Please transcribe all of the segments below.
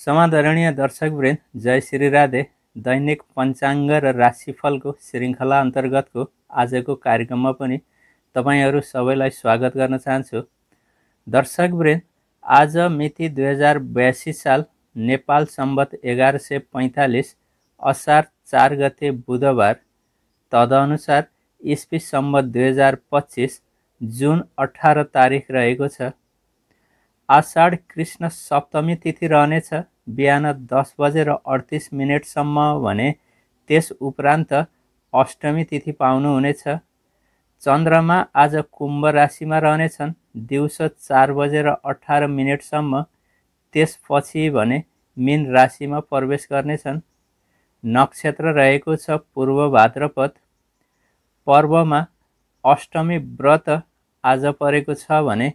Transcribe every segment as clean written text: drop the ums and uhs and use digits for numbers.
समादरणीय दर्शकवृन्द, जय श्री राधे। दैनिक पञ्चाङ्ग र राशिफलको श्रृङ्खला अन्तर्गतको आजको कार्यक्रममा पनि तपाईहरू सबैलाई स्वागत गर्न चाहन्छु। दर्शकवृन्द, आज मिति 2082 साल नेपाल सम्वत 1145 असार 4 गते बुधबार, तदनुसार इस्वी सम्वत 2025 जुन 18 तारिक रहेको छ। आषाढ कृष्ण सप्तमी तिथि रहनेछ बिहान 10:38 भने त्यस उपरान्त अष्टमी तिथि पाउनुहुनेछ। चन्द्रमा आज कुम्भ राशिमा रहनेछन् दिउँसो 4:18 त्यसपछि भने मीन राशिमा प्रवेश गर्नेछन्। नक्षत्र रहेको छ पूर्व भाद्रपद। पर्वमा अष्टमी व्रत आज परेको छ भने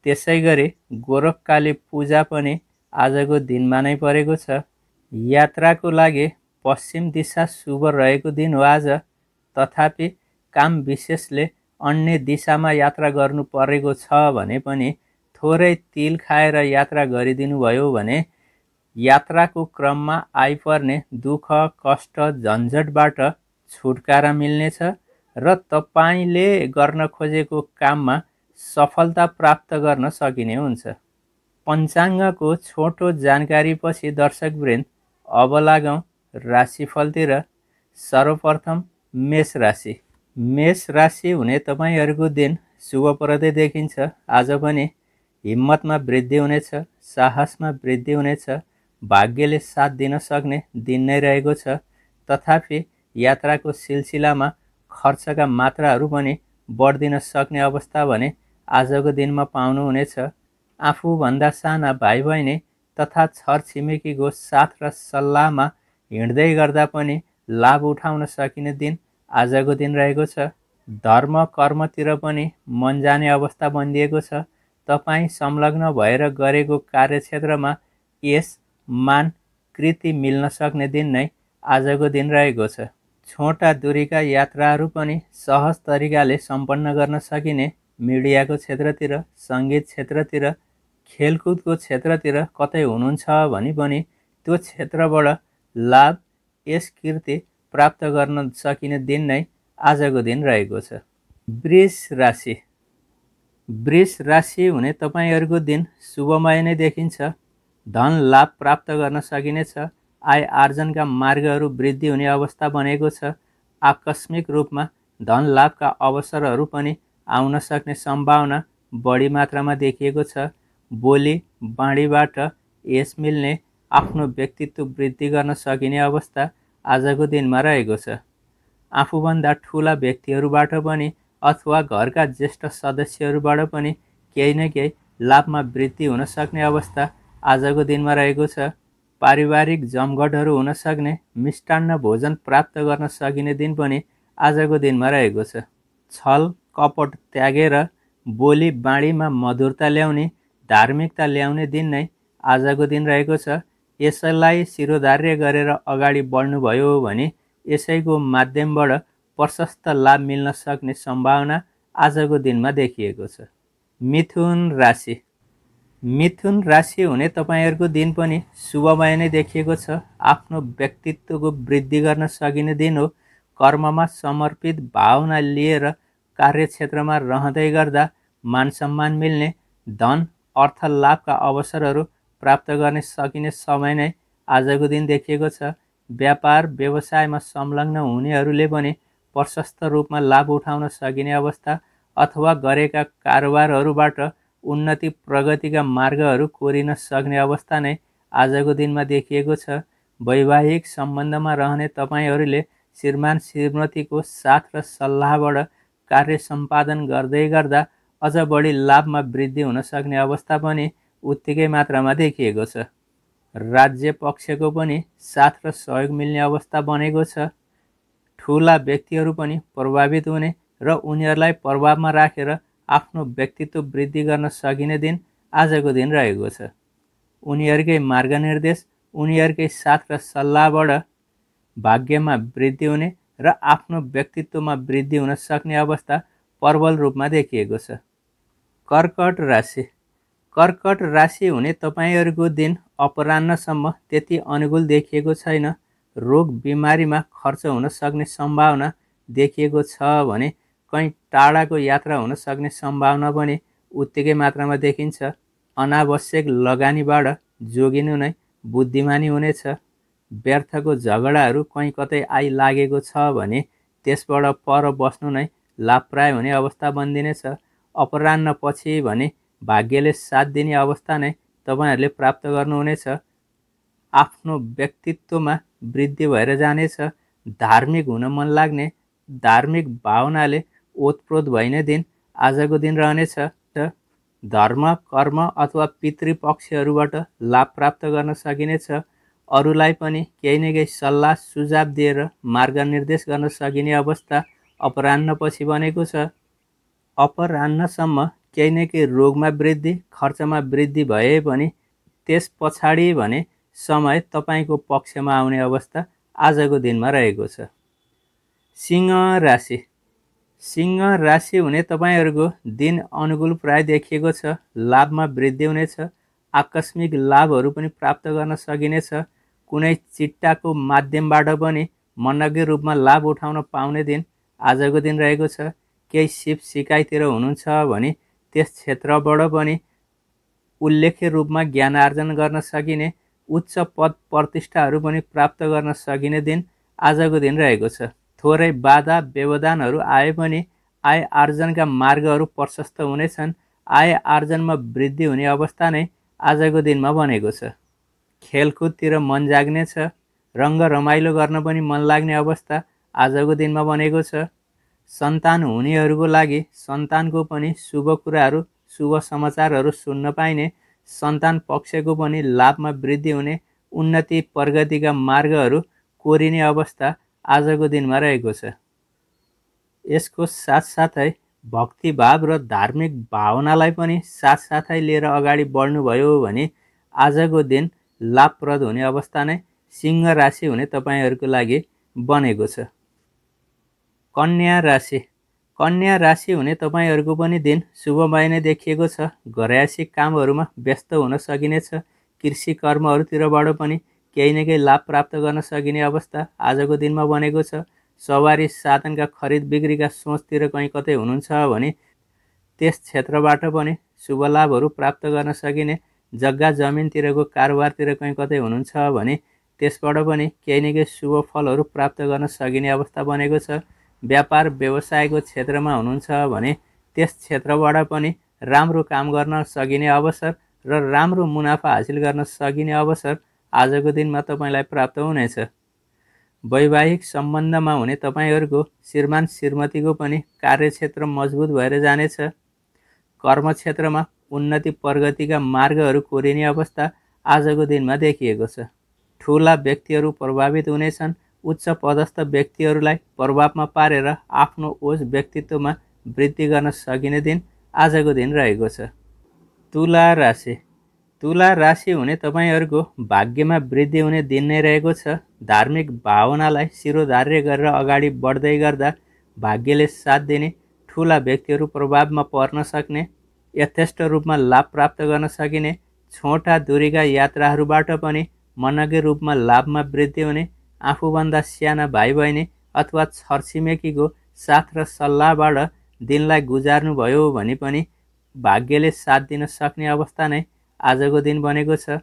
त्यसैगरी गोरखकाली पूजा पनि आजको दिनमा नै परेको छ। यात्राको लागि पश्चिम दिशा शुभ रहेको दिन हो आज, तथापि काम विशेषले अन्य दिशामा यात्रा गर्नु परेको छ भने पनि थोरै तिल खाएर यात्रा गरिदिनु भयो भने यात्राको क्रममा आइपर्ने दुःख कष्ट झन्झटबाट छुटकारा मिल्नेछ र तपाईले गर्न खोजेको काममा सफलता प्राप्त गर्न सकिने हुन्छ। पञ्चाङ्गको छोटो जानकारीपछि दर्शकवृन्द अब लागौँ राशिफलतिर। सर्वप्रथम मेष राशि। मेष राशि हुने तपाईहरूको दिन शुभप्रदै देखिन्छ। आज पनि हिम्मतमा वृद्धि हुनेछ, साहसमा वृद्धि हुनेछ, भाग्यले साथ दिन सक्ने दिन नै रहेको छ। तथापि यात्राको सिलसिलामा खर्चका मात्राहरू पनि बढ्दिन सक्ने अवस्था भने आजको दिनमा पाउनुहुनेछ। आफूभन्दा साना भाइ बहिनी तथा छरछिमेकीको साथ र सल्लाहमा हिँड्दै गर्दा पनि लाभ उठाउन सकिने दिन आजको दिन रहेको छ। धर्म कर्मतिर पनि मन जाने अवस्था बनिएको छ। तपाईँ संलग्न भएर गरेको कार्यक्षेत्रमा यश मान कृति मिल्न सक्ने दिन नै आजको दिन रहेको छ। छोटा दूरीका यात्राहरू पनि सहज तरिकाले सम्पन्न गर्न सकिने। मिडियाको क्षेत्रतिर, सङ्गीत क्षेत्रतिर, खेलकुदको क्षेत्रतिर कतै हुनुहुन्छ भने पनि त्यो क्षेत्रबाट लाभ यश कीर्ति प्राप्त गर्न सकिने दिन नै आजको दिन रहेको छ। वृष राशि। वृष राशि हुने तपाईहरूको दिन शुभमय नै देखिन्छ। धन लाभ प्राप्त गर्न सकिनेछ। आय आर्जनका मार्गहरू वृद्धि हुने अवस्था बनेको छ। आकस्मिक रूपमा धन लाभका अवसरहरू पनि आउन सक्ने सम्भावना बढी मात्रामा देखिएको छ। बोली बाणीबाट यश मिल्ने, आफ्नो व्यक्तित्व वृद्धि गर्न सकिने अवस्था आजको दिनमा रहेको छ। आफूभन्दा ठुला व्यक्तिहरूबाट पनि अथवा घरका ज्येष्ठ सदस्यहरूबाट पनि केही न केही लाभमा वृद्धि हुन सक्ने अवस्था आजको दिनमा रहेको छ। पारिवारिक जमघटहरू हुन सक्ने, मिष्टान्न भोजन प्राप्त गर्न सकिने दिन पनि आजको दिनमा रहेको छ। छल कपट त्यागेर बोली बाणीमा मधुरता ल्याउने, धार्मिकता ल्याउने दिन नै आजको दिन रहेको छ। यसैलाई शिरोधार्य गरेर अगाडि बढ्नुभयो भने यसैको माध्यमबाट प्रशस्त लाभ मिल्न सक्ने सम्भावना आजको दिनमा देखिएको छ। मिथुन राशि। मिथुन राशि हुने तपाईहरूको दिन पनि शुभमय नै देखिएको छ। आफ्नो व्यक्तित्वको वृद्धि गर्न सकिने दिन हो। कर्ममा समर्पित भावना लिएर कार्यक्षेत्रमा रहँदै गर्दा मान सम्मान मिल्ने, धन अर्थ लाभका अवसरहरू प्राप्त गर्ने सकिने समय नै आजको दिन देखिएको छ। व्यापार व्यवसायमा संलग्न हुनेहरूले पनि प्रशस्त रूपमा लाभ उठाउन सकिने अवस्था अथवा गरेका कारोबारहरूबाट उन्नति प्रगतिका मार्गहरू कोरिन सक्ने अवस्था नै आजको दिनमा देखिएको छ। वैवाहिक सम्बन्धमा रहने तपाईहरूले श्रीमान श्रीमतीको साथ र सल्लाहबाट कार्य सम्पादन गर्दै गर्दा अझ बढी लाभमा वृद्धि हुन सक्ने अवस्था पनि उत्तिकै मात्रामा देखिएको छ। राज्य पक्षको पनि साथ र सहयोग मिल्ने अवस्था बनेको छ। ठुला व्यक्तिहरू पनि प्रभावित हुने र उनीहरूलाई प्रभावमा राखेर आफ्नो व्यक्तित्व वृद्धि गर्न सकिने दिन आजको दिन रहेको छ। उनीहरूकै मार्गनिर्देश, उनीहरूकै साथ र सल्लाहबाट भाग्यमा वृद्धि हुने र आफ्नो व्यक्तित्वमा वृद्धि हुन सक्ने अवस्था प्रबल रूपमा देखिएको छ। कर्कट राशि। कर्कट राशि हुने तपाईहरूको दिन अपराह्नसम्म त्यति अनुकूल देखिएको छैन। रोग बिमारीमा खर्च हुन सक्ने सम्भावना देखिएको छ भने कहीँ टाढाको यात्रा हुन सक्ने सम्भावना पनि उत्तिकै मात्रामा देखिन्छ। अनावश्यक लगानीबाट जोगिनु नै बुद्धिमानी हुनेछ। व्यर्थको झगडाहरू कहीँ कतै आइलागेको छ भने त्यसबाट पर बस्नु नै लाभप्राय हुने अवस्था बनिदिनेछ। अपराह्नपछि भने भाग्यले साथ दिने अवस्था नै तपाईहरूले प्राप्त गर्नुहुनेछ। आफ्नो व्यक्तित्वमा वृद्धि भएर जानेछ। धार्मिक हुन मन लाग्ने, धार्मिक भावनाले ओतप्रोत भइने दिन आजको दिन रहनेछ। धर्म, कर्म अथवा पितृपक्षहरूबाट लाभ प्राप्त गर्न सकिनेछ। अरूलाई पनि केही न केही सल्लाह सुझाव दिएर मार्गनिर्देश गर्न सकिने अवस्था अपराह्नपछि बनेको छ। अपराह्नसम्म केही न केही रोगमा वृद्धि, खर्चमा वृद्धि भए पनि त्यस पछाडि भने समय तपाईँको पक्षमा आउने अवस्था आजको दिनमा रहेको छ। सिंह राशि। सिंह राशि हुने तपाईँहरूको दिन अनुकूल प्राय देखिएको छ। लाभमा वृद्धि हुनेछ। आकस्मिक लाभहरू पनि प्राप्त गर्न सकिनेछ। कुनै चिट्टाको माध्यमबाट पनि मनज्ञ रूपमा लाभ उठाउन पाउने दिन आजको दिन रहेको छ। केही सिप सिकाइतिर हुनुहुन्छ भने त्यस क्षेत्रबाट पनि उल्लेख्य रूपमा ज्ञान आर्जन गर्न सकिने, उच्च पद प्रतिष्ठाहरू पनि प्राप्त गर्न सकिने दिन आजको दिन रहेको छ। थोरै बाधा व्यवधानहरू आए पनि आय आर्जनका मार्गहरू प्रशस्त हुनेछन्। आय आर्जनमा वृद्धि हुने अवस्था नै आजको दिनमा बनेको छ। खेलकुदतिर मन जाग्नेछ। रङ्ग रमाइलो गर्न पनि मन लाग्ने अवस्था आजको दिनमा बनेको छ। सन्तान हुनेहरूको लागि सन्तानको पनि शुभ कुराहरू, शुभ समाचारहरू सुन्न पाइने, सन्तान पक्षको पनि लाभमा वृद्धि हुने, उन्नति प्रगतिका मार्गहरू कोरिने अवस्था आजको दिनमा रहेको छ। यसको साथसाथै भक्तिभाव र धार्मिक भावनालाई पनि साथसाथै लिएर अगाडि बढ्नुभयो भने आजको दिन लाभप्रद हुने अवस्था नै सिंह राशि हुने तपाईँहरूको लागि बनेको छ। कन्या राशि। कन्या राशि हुने तपाईँहरूको पनि दिन शुभमय नै देखिएको छ। घरयासी कामहरूमा व्यस्त हुन सकिनेछ। कृषि कर्महरूतिरबाट पनि केही न केही लाभ प्राप्त गर्न सकिने अवस्था आजको दिनमा बनेको छ। सवारी साधनका खरिद बिक्रीका सोचतिर कहीँ कतै हुनुहुन्छ भने त्यस क्षेत्रबाट पनि शुभ लाभहरू प्राप्त गर्न सकिने, जग्गा जमिनतिरको कारोबारतिर कहीँ कतै हुनुहुन्छ भने त्यसबाट पनि केही न केही शुभ फलहरू प्राप्त गर्न सकिने अवस्था बनेको छ। व्यापार व्यवसायको क्षेत्रमा हुनुहुन्छ भने त्यस क्षेत्रबाट पनि राम्रो काम गर्न सकिने अवसर र राम्रो मुनाफा हासिल गर्न सकिने अवसर आजको दिनमा तपाईँलाई प्राप्त हुनेछ। वैवाहिक सम्बन्धमा हुने तपाईँहरूको श्रीमान श्रीमतीको पनि कार्यक्षेत्र मजबुत भएर जानेछ। कर्मक्षेत्रमा उन्नति प्रगतिका मार्गहरू कोरिने अवस्था आजको दिनमा देखिएको छ। ठुला व्यक्तिहरू प्रभावित हुनेछन्। उच्च पदस्थ व्यक्तिहरूलाई प्रभावमा पारेर आफ्नो ओज व्यक्तित्वमा वृद्धि गर्न सकिने दिन आजको दिन रहेको छ। तुला राशि। तुला राशि हुने तपाईँहरूको भाग्यमा वृद्धि हुने दिन नै रहेको छ। धार्मिक भावनालाई शिरोधार्य गरेर अगाडि बढ्दै गर्दा भाग्यले साथ दिने, ठुला व्यक्तिहरू प्रभावमा पर्न सक्ने, यथेष्ट रूपमा लाभ प्राप्त गर्न सकिने, छोटा दूरीका यात्राहरूबाट पनि मनज्ञ रूपमा लाभमा वृद्धि हुने, आफूभन्दा साना भाइ बहिनी अथवा छरछिमेकीको साथ र सल्लाहबाट दिनलाई गुजार्नुभयो भने पनि भाग्यले साथ दिन सक्ने अवस्था नै आजको दिन बनेको छ।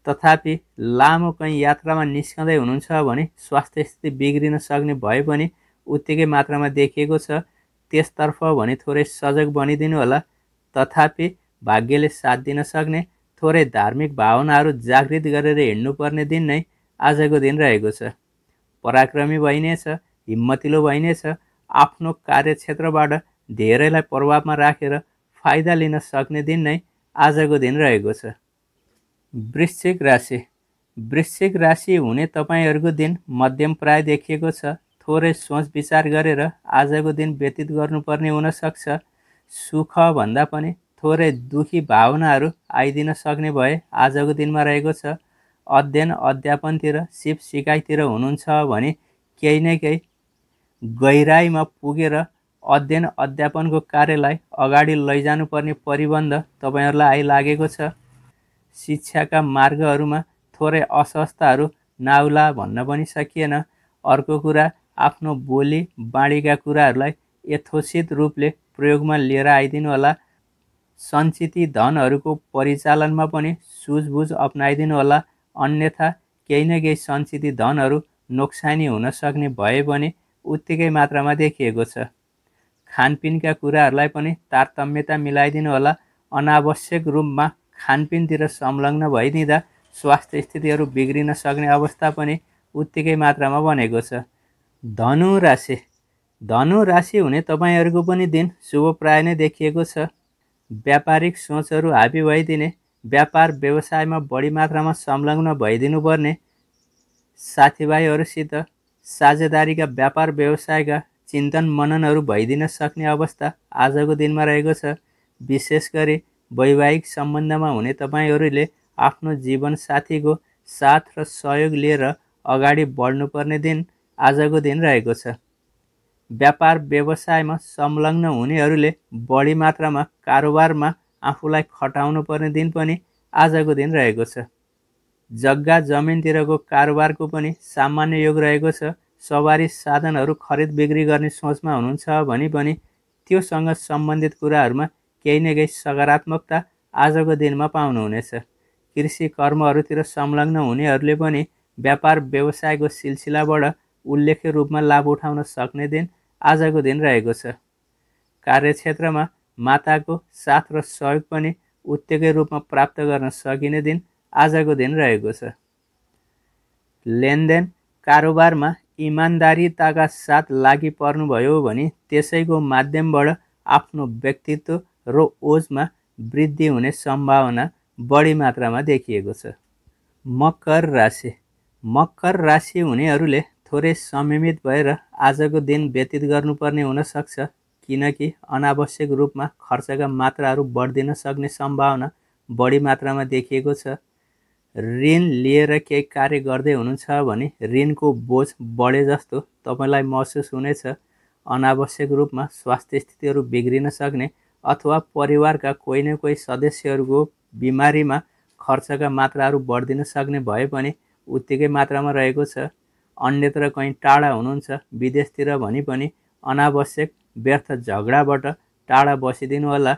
तथापि लामो कहीँ यात्रामा निस्कँदै हुनुहुन्छ भने स्वास्थ्य स्थिति बिग्रिन सक्ने भए पनि उत्तिकै मात्रामा देखिएको छ। त्यसतर्फ भने थोरै सजग बनिदिनु होला। तथापि भाग्यले साथ दिन सक्ने, थोरै धार्मिक भावनाहरू जागृत गरेर हिँड्नुपर्ने दिन नै आजको दिन रहेको छ। पराक्रमी भइनेछ, हिम्मतिलो भइनेछ। आफ्नो कार्यक्षेत्रबाट धेरैलाई प्रभावमा राखेर फाइदा लिन सक्ने दिन नै आजको दिन रहेको छ। वृश्चिक राशि। वृश्चिक राशि हुने तपाईँहरूको दिन मध्यम प्राय देखिएको छ। थोरै सोच विचार गरेर आजको दिन व्यतीत गर्नुपर्ने हुन सक्छ। सुख भन्दा पनि थोरै दुखी भावनाहरू आइदिन सक्ने भए आजको दिनमा रहेको छ। अध्ययन अध्यापनतिर, सिप सिकाइतिर हुनुहुन्छ भने केही न केही गहिराइमा पुगेर अध्ययन अध्यापनको कार्यलाई अगाडि लैजानुपर्ने परिबन्ध तपाईहरुलाई आइलागेको छ। शिक्षाका मार्गहरूमा थोरै अस्वस्थताहरू नआउला भन्न पनि सकिएन। अर्को कुरा, आफ्नो बोली बाणीका कुराहरूलाई यथोचित रूपले प्रयोगमा लिएर आइदिनु होला। सञ्चित धनहरूको परिचालनमा पनि सुझबुझ अपनाइदिनु होला, अन्यथा केही न केही सञ्चित धनहरू नोक्सानी हुन सक्ने भए पनि उत्तिकै मात्रामा देखिएको छ। खानपिनका कुराहरूलाई पनि तारतम्यता मिलाइदिनु होला। अनावश्यक रूपमा खानपिनतिर संलग्न भइदिँदा स्वास्थ्य स्थितिहरू बिग्रिन सक्ने अवस्था पनि उत्तिकै मात्रामा बनेको छ। धनु राशि धनु राशि हुने तपाईहरुको पनि दिन शुभप्राय नै देखिएको छ। व्यापारिक सोचहरू हाबी भइदिने, व्यापार व्यवसायमा बढी मात्रामा संलग्न भइदिनुपर्ने, साथीभाइहरूसित साझेदारीका व्यापार व्यवसायका चिन्तन मननहरू भइदिन सक्ने अवस्था आजको दिनमा रहेको छ। विशेष गरी वैवाहिक सम्बन्धमा हुने तपाईहरुले आफ्नो जीवनसाथीको साथ र सहयोग लिएर अगाडि बढ्नुपर्ने दिन आजको दिन रहेको छ। व्यापार व्यवसायमा संलग्न हुनेहरूले बढी मात्रामा कारोबारमा आफूलाई खटाउनु पर्ने दिन पनि आजको दिन रहेको छ। जग्गा जमिनतिरको कारोबारको पनि सामान्य योग रहेको छ। सवारी साधनहरू खरिद बिक्री गर्ने सोचमा हुनुहुन्छ भने पनि त्योसँग सम्बन्धित कुराहरूमा केही न केही सकारात्मकता आजको दिनमा पाउनुहुनेछ। कृषि कर्महरूतिर संलग्न हुनेहरूले पनि व्यापार व्यवसायको सिलसिलाबाट उल्लेख्य रूपमा लाभ उठाउन सक्ने दिन आजको दिन रहेको छ। कार्यक्षेत्रमा माताको साथ र सहयोग पनि उत्तिकै रूपमा प्राप्त गर्न सकिने दिन आजको दिन रहेको छ। लेनदेन कारोबारमा इमान्दारिताका साथ लागि पर्नुभयो भने त्यसैको माध्यमबाट आफ्नो व्यक्तित्व र ओजमा वृद्धि हुने सम्भावना बढी मात्रामा देखिएको छ। मकर राशि मकर राशि हुनेहरूले थोरै संयमित भएर आजको दिन व्यतीत गर्नुपर्ने हुन सक्छ, किनकि अनावश्यक रूपमा खर्चका मात्राहरू बढ्दिन सक्ने सम्भावना बढी मात्रामा देखिएको छ। ऋण लिएर केही कार्य गर्दै हुनुहुन्छ भने ऋणको बोझ बढे जस्तो तपाईलाई महसुस हुनेछ। अनावश्यक रूपमा स्वास्थ्य स्थितिहरू बिग्रिन सक्ने अथवा परिवारका कोही न कोही सदस्यहरूको बिमारीमा खर्चका मात्राहरू बढ्दिन सक्ने भए पनि उत्तिकै मात्रामा रहेको छ। अन्यत्र कहीँ टाढा हुनुहुन्छ विदेशतिर भने पनि अनावश्यक व्यर्थ झगडाबाट टाढा बसिदिनु होला।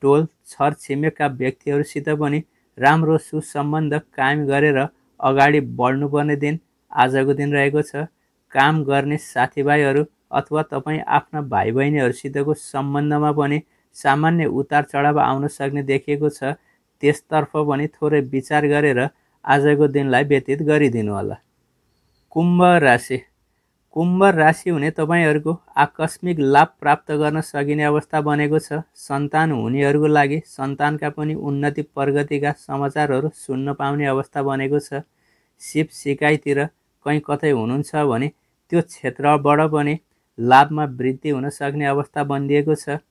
टोल छरछिमेकका व्यक्तिहरूसित पनि राम्रो सुसम्बन्ध कायम गरेर अगाडि बढ्नुपर्ने दिन आजको दिन रहेको छ। काम गर्ने साथीभाइहरू अथवा तपाईँ आफ्ना भाइ बहिनीहरूसितको सम्बन्धमा पनि सामान्य उतार चढाव आउन सक्ने देखिएको छ। त्यसतर्फ पनि थोरै विचार गरेर आजको दिनलाई व्यतीत गरिदिनु होला। कुम्भ राशि हुने तपाईहरुको आकस्मिक लाभ प्राप्त गर्न सकिने अवस्था बनेको छ। सन्तान हुनेहरूको लागि सन्तानका पनि उन्नति प्रगतिका समाचारहरू सुन्न पाउने अवस्था बनेको छ। सिप सिकाइतिर कहीँ कतै हुनुहुन्छ भने त्यो क्षेत्रबाट पनि लाभमा वृद्धि हुन सक्ने अवस्था बनिएको छ।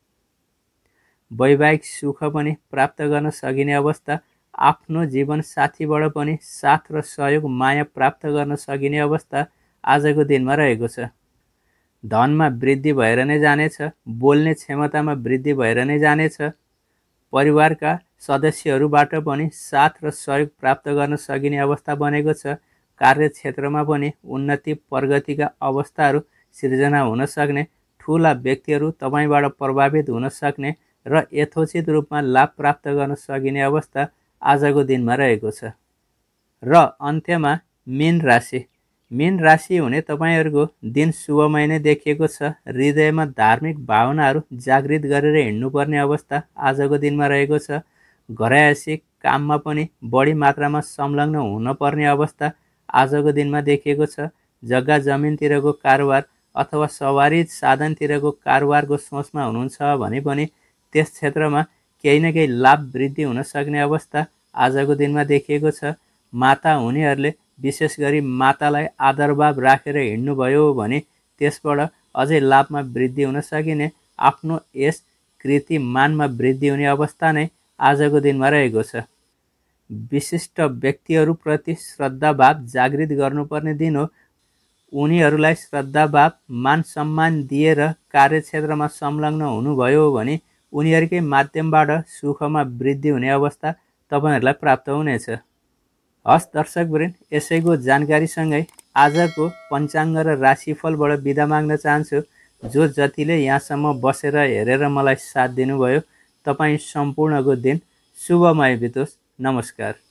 वैवाहिक सुख पनि प्राप्त गर्न सकिने अवस्था, आफ्नो जीवन साथीबाट पनि साथ र सहयोग माया प्राप्त गर्न सकिने अवस्था आजको दिनमा रहेको छ। धनमा वृद्धि भएर नै जानेछ, बोल्ने क्षमतामा वृद्धि भएर नै जानेछ। परिवारका सदस्यहरूबाट पनि साथ र सहयोग प्राप्त गर्न सकिने अवस्था बनेको छ। कार्यक्षेत्रमा पनि उन्नति प्रगतिका अवस्थाहरू सिर्जना हुन सक्ने, ठूला व्यक्तिहरू तपाईबाट प्रभावित हुन सक्ने र यथोचित रूपमा लाभ प्राप्त गर्न सकिने अवस्था आजको दिनमा रहेको छ। र अन्त्यमा मीन राशि हुने तपाईहरुको दिन शुभमय नै देखिएको छ। हृदयमा धार्मिक भावनाहरू जागृत गरेर हिँड्नुपर्ने अवस्था आजको दिनमा रहेको छ। घरयासी काममा पनि बढी मात्रामा संलग्न हुनुपर्ने अवस्था आजको दिनमा देखिएको छ। जग्गा जमिनतिरको कारोबार अथवा सवारी साधनतिरको कारोबारको सोचमा हुनुहुन्छ भने पनि त्यस क्षेत्रमा केही न केही लाभ वृद्धि हुन सक्ने अवस्था आजको दिनमा देखिएको छ। माता हुनेहरूले विशेष गरी मातालाई आदरभाव राखेर हिँड्नुभयो भने त्यसबाट अझै लाभमा वृद्धि हुन सकिने, आफ्नो यस कीर्तिमानमा वृद्धि हुने अवस्था नै आजको दिनमा रहेको छ। विशिष्ट व्यक्तिहरूप्रति श्रद्धाभाव जागृत गर्नुपर्ने दिन हो। उनीहरूलाई श्रद्धाभाव मान सम्मान दिएर कार्यक्षेत्रमा संलग्न हुनुभयो भने उनीहरूकै माध्यमबाट सुखमा वृद्धि हुने अवस्था तपाईहरुलाई प्राप्त हुनेछ। हस् दर्शकवृन्द, यसैको जानकारीसँगै आजको पञ्चाङ्ग र राशिफलबाट बिदा माग्न चाहन्छु। जो जतिले यहाँसम्म बसेर हेरेर मलाई साथ दिनुभयो, तपाईँ सम्पूर्णको दिन शुभमय बितोस्। नमस्कार।